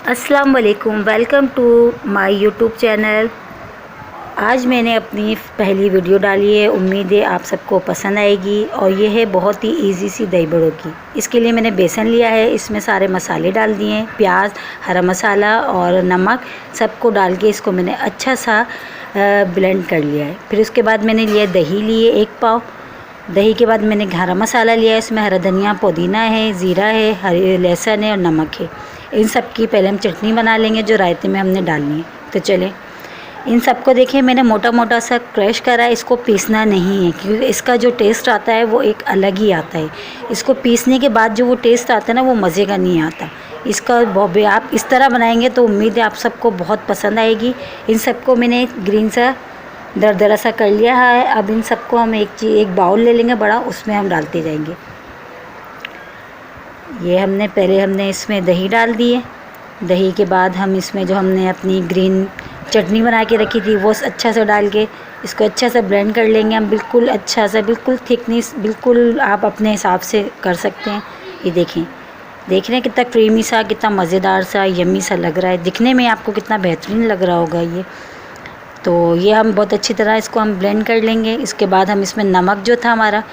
अस्सलाम वालेकुम, welcome to my YouTube channel. आज मैंने अपनी पहली वीडियो डाली है। उम्मीद है आप सबको पसंद आएगी। और ये है बहुत ही इजी सी दही बड़ों की। इसके लिए मैंने बेसन लिया है, इसमें सारे मसाले डाल दिए हैं, प्याज, हरा मसाला और नमक सबको डाल के इसको मैंने अच्छा सा ब्लेंड कर लिया है। फिर उसके बाद मैंने लिया दही, लिए 1 पाव। दही के बाद मैंने हरा मसाला लिया है, इसमें हरा धनिया, पुदीना है, ज़ीरा है, हरी लहसुन है और नमक है। इन सब की पहले हम चटनी बना लेंगे जो रायते में हमने डालनी है। तो चलें, इन सबको देखिए मैंने मोटा मोटा सा क्रश करा है। इसको पीसना नहीं है क्योंकि इसका जो टेस्ट आता है वो एक अलग ही आता है। इसको पीसने के बाद जो वो टेस्ट आता है ना, वो मज़े का नहीं आता। इसका आप इस तरह बनाएंगे तो उम्मीद है आप सबको बहुत पसंद आएगी। इन सबको मैंने ग्रीन सा दरदरा सा कर लिया है। अब इन सबको हम एक बाउल ले लेंगे बड़ा, उसमें हम डालते जाएंगे। ये हमने इसमें दही डाल दी है। दही के बाद हम इसमें जो हमने अपनी ग्रीन चटनी बना के रखी थी वो अच्छा सा डाल के इसको अच्छा सा ब्लेंड कर लेंगे हम। बिल्कुल अच्छा सा, बिल्कुल थिकनेस बिल्कुल आप अपने हिसाब से कर सकते हैं। ये देखें, देख रहे हैं कितना क्रीमी सा, कितना मज़ेदार सा, यम्मी सा लग रहा है। दिखने में आपको कितना बेहतरीन लग रहा होगा ये। तो ये हम बहुत अच्छी तरह इसको हम ब्लेंड कर लेंगे। इसके बाद हम इसमें नमक जो था हमारा,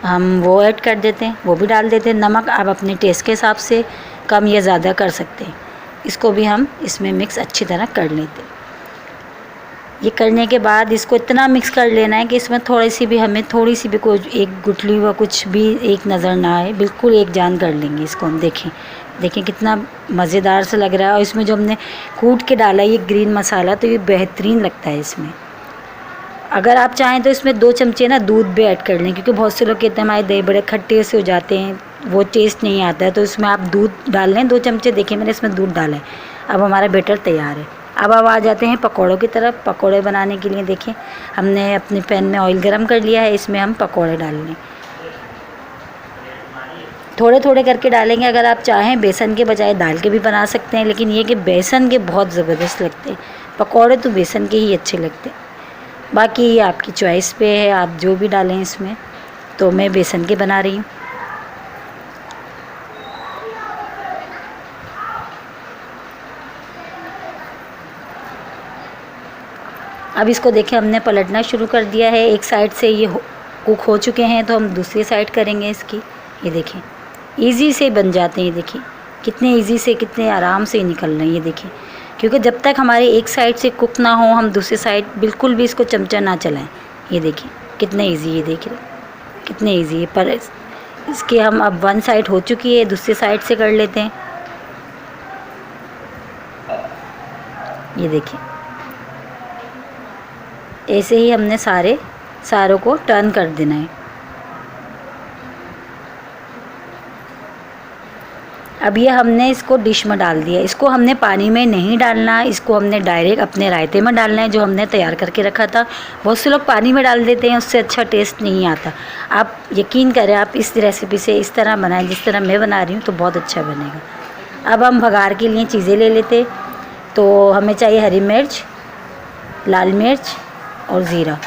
हम वो ऐड कर देते हैं, वो भी डाल देते हैं। नमक आप अपने टेस्ट के हिसाब से कम या ज़्यादा कर सकते हैं। इसको भी हम इसमें मिक्स अच्छी तरह कर लेते हैं। ये करने के बाद इसको इतना मिक्स कर लेना है कि इसमें थोड़ी सी भी कोई एक गुठली व कुछ भी एक नज़र ना आए। बिल्कुल एक जान कर लेंगे इसको हम। देखें कितना मज़ेदार सा लग रहा है। और इसमें जो हमने कूट के डाला है ये ग्रीन मसाला, तो ये बेहतरीन लगता है इसमें। अगर आप चाहें तो इसमें 2 चमचे ना दूध भी ऐड कर लें, क्योंकि बहुत से लोग कहते हैं हमारे दही बड़े खट्टे से हो जाते हैं, वो टेस्ट नहीं आता है। तो इसमें आप दूध डाल लें 2 चमचे। देखिए मैंने इसमें दूध डाला है। अब हमारा बैटर तैयार है। अब आ जाते हैं पकौड़ों की तरफ। पकौड़े बनाने के लिए देखें हमने अपने पैन में ऑयल गरम कर लिया है। इसमें हम पकौड़े डाल लें, थोड़े थोड़े करके डालेंगे। अगर आप चाहें बेसन के बजाय दाल के भी बना सकते हैं, लेकिन ये कि बेसन के बहुत ज़बरदस्त लगते हैं पकौड़े, तो बेसन के ही अच्छे लगते हैं। बाकी ये आपकी चॉइस पे है, आप जो भी डालें इसमें। तो मैं बेसन के बना रही हूँ। अब इसको देखें हमने पलटना शुरू कर दिया है। एक साइड से ये कुक हो चुके हैं, तो हम दूसरी साइड करेंगे इसकी। ये देखें इजी से बन जाते हैं। ये देखिए कितने इजी से, कितने आराम से निकल रहे हैं। ये देखें, क्योंकि जब तक हमारी एक साइड से कुक ना हो, हम दूसरी साइड बिल्कुल भी इसको चमचा ना चलाएं। ये देखें कितने इजी, ये देख रहे कितने इजी है। पर इसके हम अब 1 साइड हो चुकी है, दूसरी साइड से कर लेते हैं। ये देखिए ऐसे ही हमने सारों को टर्न कर देना है। अब ये हमने इसको डिश में डाल दिया। इसको हमने पानी में नहीं डालना, इसको हमने डायरेक्ट अपने रायते में डालना है जो हमने तैयार करके रखा था। बहुत से लोग पानी में डाल देते हैं, उससे अच्छा टेस्ट नहीं आता। आप यकीन करें, आप इस रेसिपी से इस तरह बनाएं जिस तरह मैं बना रही हूँ, तो बहुत अच्छा बनेगा। अब हम भगार के लिए चीज़ें ले लेते। तो हमें चाहिए हरी मिर्च, लाल मिर्च और ज़ीरा।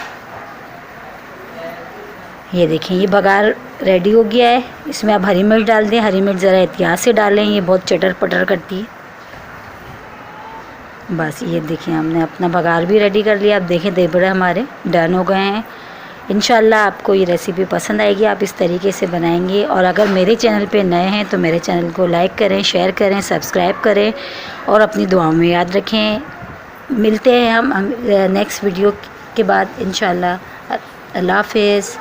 ये देखें ये बघार रेडी हो गया है। इसमें आप हरी मिर्च डाल दें। हरी मिर्च ज़रा एहतियात से डालें, ये बहुत चटर पटर करती है। बस ये देखें हमने अपना बघार भी रेडी कर लिया। अब देखें दही बड़े हमारे डन हो गए हैं। इंशाल्लाह आपको ये रेसिपी पसंद आएगी, आप इस तरीके से बनाएंगे। और अगर मेरे चैनल पे नए हैं तो मेरे चैनल को लाइक करें, शेयर करें, सब्सक्राइब करें और अपनी दुआओं में याद रखें। मिलते हैं हम नेक्स्ट वीडियो के बाद इंशाल्लाह। अल्लाह हाफ़िज़।